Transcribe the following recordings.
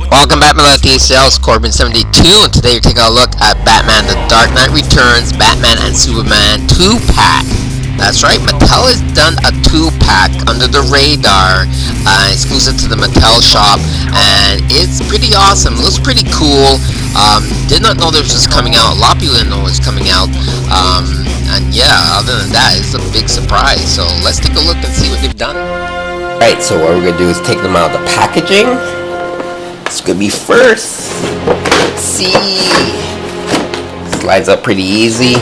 Welcome back, my lucky sales Corbin72, and today you're taking a look at Batman The Dark Knight Returns Batman and Superman 2-pack. That's right, Mattel has done a 2-pack under the radar, exclusive to the Mattel shop, and it's pretty awesome. It looks pretty cool. Did not know this was coming out. A lot of people didn't know it was coming out. And yeah, other than that, it's a big surprise. So let's take a look and see what they've done. Alright, so what we're going to do is take them out of the packaging. It's gonna be first. Let's see. Slides up pretty easy.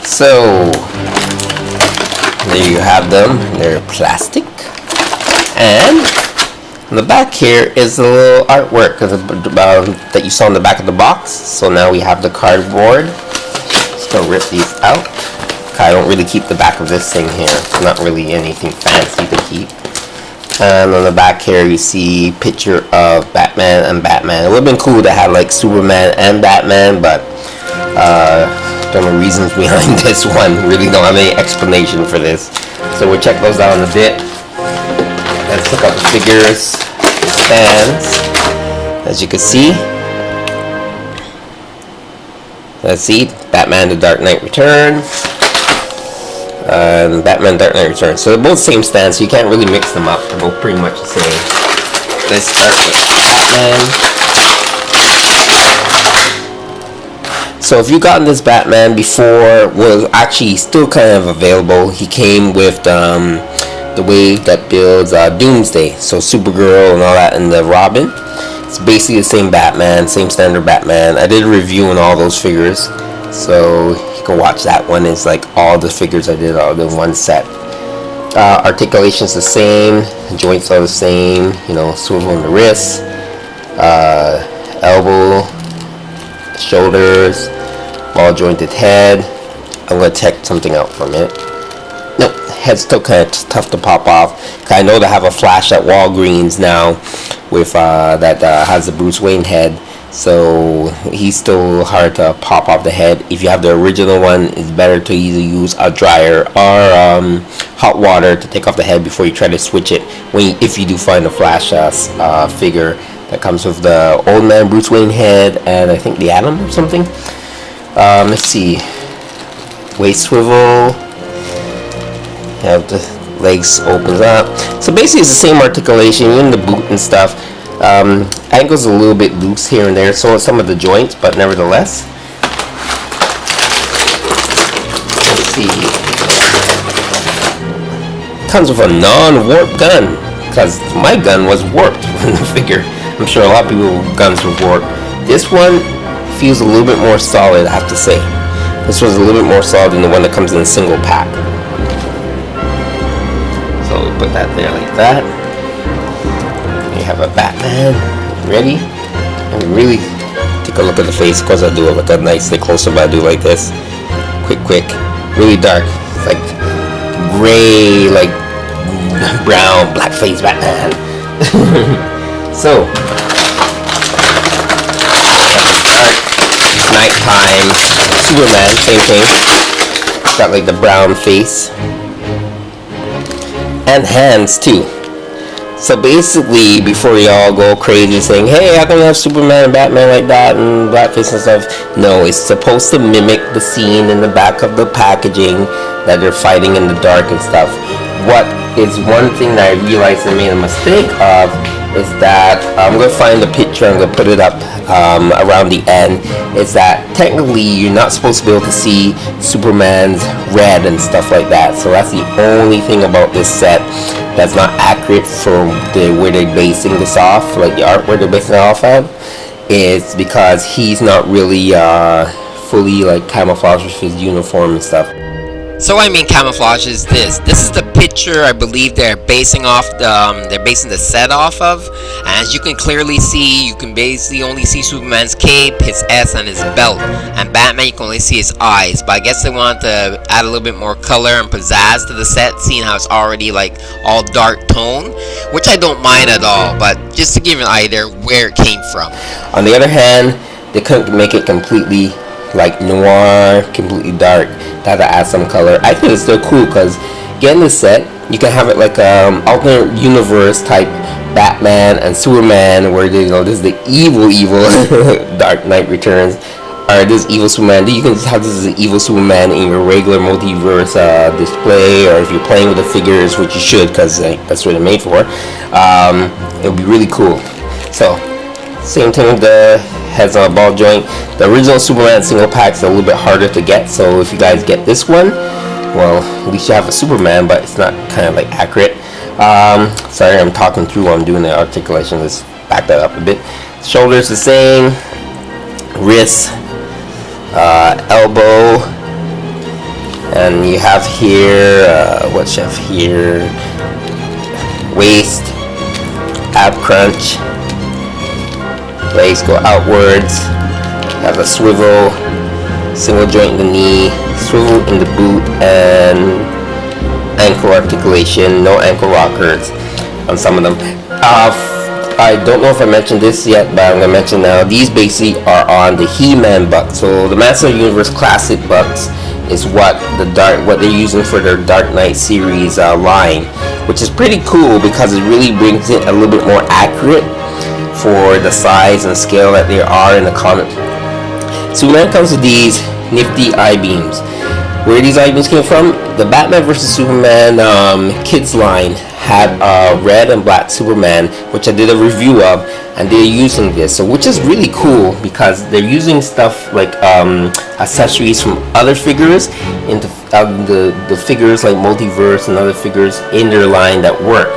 So there you have them. They're plastic. And on the back here is a little artwork that you saw in the back of the box. So now we have the cardboard. Just gonna rip these out. I don't really keep the back of this thing here. It's not really anything fancy to keep. And on the back here you see a picture of Batman and Batman. It would have been cool to have like Superman and Batman, but don't know reasons behind this one. Really don't have any explanation for this. So we'll check those out in a bit. Let's look at the figures, stands. As you can see, let's see, Batman The Dark Knight Returns. Batman Dark Knight Returns. So they're both same stand, so you can't really mix them up. They're both pretty much the same. Let's start with Batman. So if you've gotten this Batman before, was actually still kind of available. He came with the wave that builds Doomsday, so Supergirl and all that, and the Robin. It's basically the same Batman, same standard Batman. I did a review on all those figures, so you can watch that one. It's like all the figures I did all in one set. Articulation's the same, joints are the same, you know, swivel in the wrists, elbow, shoulders, ball jointed head. I'm going to check something out for a minute. Nope, head's still kind of tough to pop off. I know they have a Flash at Walgreens now with that has the Bruce Wayne head. So he's still hard to pop off the head. If you have the original one, it's better to either use a dryer or hot water to take off the head before you try to switch it. If you do find a Flash figure that comes with the old man Bruce Wayne head and I think the Atom or something. Let's see. Waist swivel. You have the legs opens up. So basically it's the same articulation, even the boot and stuff. Ankles a little bit loose here and there, so are some of the joints, but nevertheless. Let's see. Comes with a non-warp gun, because my gun was warped in the figure. I'm sure a lot of people's guns were warped. This one feels a little bit more solid, I have to say. This one's a little bit more solid than the one that comes in a single pack. So we put that there like that. You have a Batman ready, and really take a look at the face. Of course I do it like a nice close-up, I do like this, quick, really dark. It's like gray, like brown, black face Batman. So dark, nighttime Superman, same thing. Got like the brown face and hands too. So basically, before y'all go crazy saying, hey, how come you have Superman and Batman like that and blackface and stuff? No, it's supposed to mimic the scene in the back of the packaging that they're fighting in the dark and stuff. What is one thing that I realized I made a mistake of is that, I'm going to find the picture, I'm going to put it up around the end, is that technically you're not supposed to be able to see Superman's red and stuff like that. So that's the only thing about this set that's not accurate for where they're basing this off, like the art where they're basing it off of, is because he's not really fully like camouflaged with his uniform and stuff. So I mean, camouflage is this. This is the picture I believe they're basing the set off of. And as you can clearly see, you can basically only see Superman's cape, his S, and his belt. And Batman, you can only see his eyes. But I guess they wanted to add a little bit more color and pizzazz to the set, seeing how it's already like all dark tone, which I don't mind at all. But just to give you an idea where it came from. On the other hand, they couldn't make it completely like noir, completely dark. They had to add some color. I think it's still cool because getting this set, you can have it like alternate universe type Batman and Superman, where they, this is the evil Dark Knight Returns, or this evil Superman. You can just have this as an evil Superman in your regular multiverse display, or if you're playing with the figures, which you should, because that's what they're made for. It'll be really cool. So, same thing with the heads on a ball joint. The original Superman single pack is a little bit harder to get, so if you guys get this one, well, at least you have a Superman, but it's not kind of like accurate. Sorry, I'm talking through while I'm doing the articulation. Let's back that up a bit. Shoulders the same, wrists, elbow, and you have here, what you have here, waist, ab crunch, legs go outwards, have a swivel, single joint in the knee, swivel in the boot, and ankle articulation, no ankle rockers on some of them. I don't know if I mentioned this yet, but I'm going to mention now. These basically are on the He-Man bucks. So the Master Universe Classic bucks is what they're using for their Dark Knight series line, which is pretty cool because it really brings it a little bit more accurate for the size and scale that they are in the comic. Superman comes with these nifty I-beams. Where these I-beams came from? The Batman vs Superman kids line had a red and black Superman, which I did a review of, and they're using this, so which is really cool because they're using stuff like accessories from other figures into the figures like Multiverse and other figures in their line that work.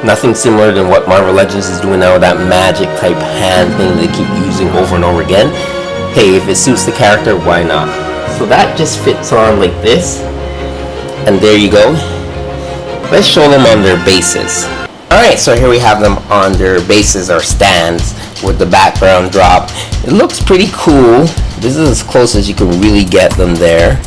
Nothing similar than what Marvel Legends is doing now with that magic type hand thing they keep using over and over again. Hey, if it suits the character, why not? So that just fits on like this, and there you go. Let's show them on their bases. Alright, so here we have them on their bases or stands with the background drop. It looks pretty cool. This is as close as you can really get them there,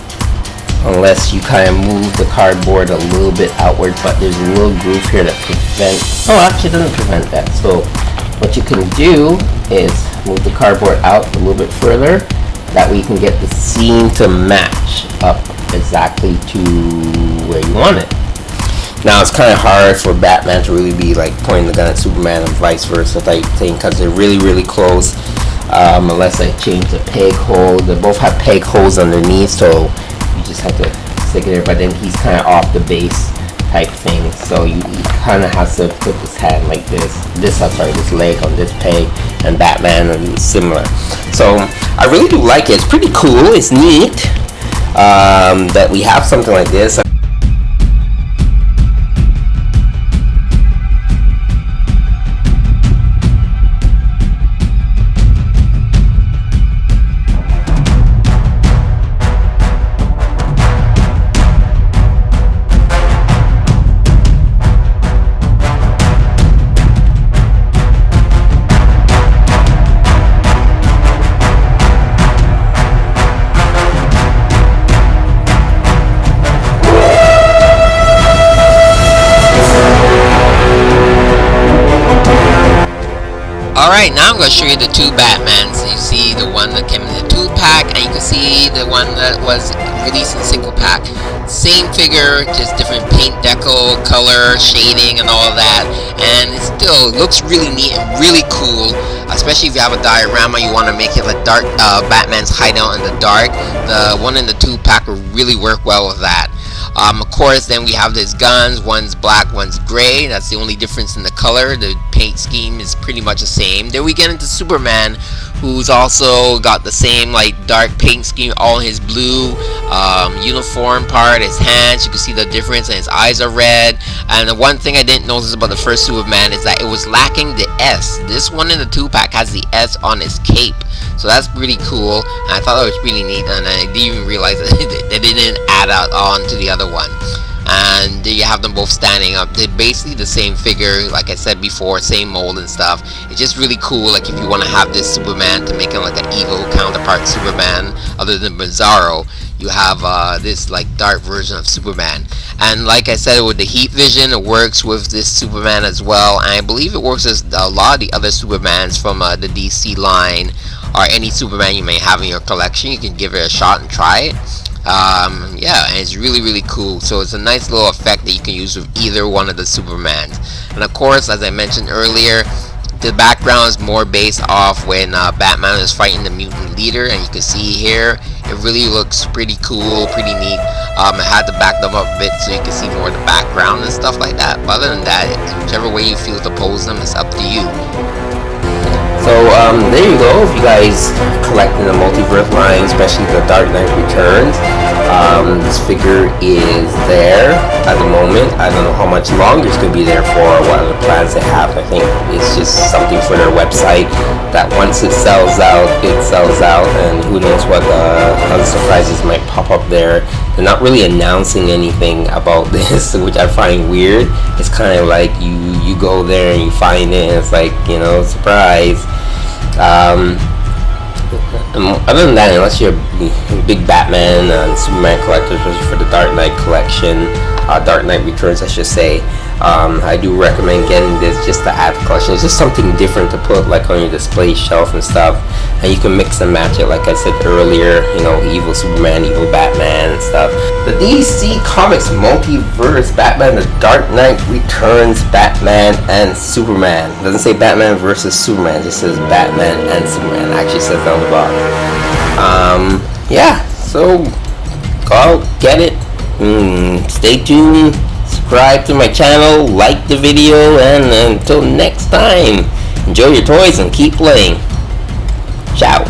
unless you kind of move the cardboard a little bit outward, but there's a little groove here that prevents, actually it doesn't prevent that. So what you can do is move the cardboard out a little bit further. That way you can get the scene to match up exactly to where you want it. Now it's kind of hard for Batman to really be like pointing the gun at Superman and vice versa type thing because they're really close. Unless I change the peg hole. They both have peg holes underneath, so you just have to stick it there. But then he's kind of off the base type thing, so you kind of have to put this hand like this leg on this peg, and Batman is similar. So I really do like it. It's pretty cool. It's neat that we have something like this. Alright, now I'm going to show you the two Batmans. You see the one that came in the 2-pack, and you can see the one that was released in single pack. Same figure, just different paint deco, color, shading, and all of that. And it still looks really neat and really cool, especially if you have a diorama, you want to make it like dark Batman's hideout in the dark. The one in the 2-pack will really work well with that. Of course, then we have these guns. One's black, one's gray. That's the only difference in the color. The paint scheme is pretty much the same. Then we get into Superman, who's also got the same like dark paint scheme, all his blue uniform part, his hands, you can see the difference, and his eyes are red. And the one thing I didn't notice about the first Superman is that it was lacking the S. This one in the 2-pack has the S on his cape, so that's pretty cool, and I thought that was really neat, and I didn't even realize that they didn't add on to the other one. And you have them both standing up. They're basically the same figure, like I said before, same mold and stuff. It's just really cool, like if you want to have this Superman to make him like an evil counterpart Superman other than Bizarro, you have this like dark version of Superman. And like I said, with the heat vision, it works with this Superman as well, and I believe it works with a lot of the other Supermans from the DC line, or any Superman you may have in your collection. You can give it a shot and try it. Yeah, and it's really cool. So it's a nice little effect that you can use with either one of the Supermans. And of course, as I mentioned earlier, the background is more based off when Batman is fighting the mutant leader, and you can see here it really looks pretty cool, pretty neat. I had to back them up a bit so you can see more of the background and stuff like that. But other than that, whichever way you feel to pose them, it's up to you. So there you go. If you guys collecting the Multiverse line, especially the Dark Knight Returns, this figure is there at the moment. I don't know how much longer it's going to be there for, what other plans they have. I think it's just something for their website that once it sells out, and who knows what other surprises might pop up there. They're not really announcing anything about this, which I find weird. It's kind of like you go there and you find it, and it's like, you know, surprise. Other than that, unless you're a big Batman and Superman collector, especially for the Dark Knight collection, Dark Knight Returns, I should say, I do recommend getting this just to add to the collection. It's just something different to put like on your display shelf and stuff, and you can mix and match it, like I said earlier, you know, evil Superman, evil Batman and stuff. The DC Comics Multiverse Batman The Dark Knight Returns Batman and Superman. It doesn't say Batman versus Superman, it just says Batman and Superman. It actually says that on the box. Yeah, so go out, get it. Stay tuned, subscribe to my channel, like the video, and until next time, enjoy your toys and keep playing. Ciao.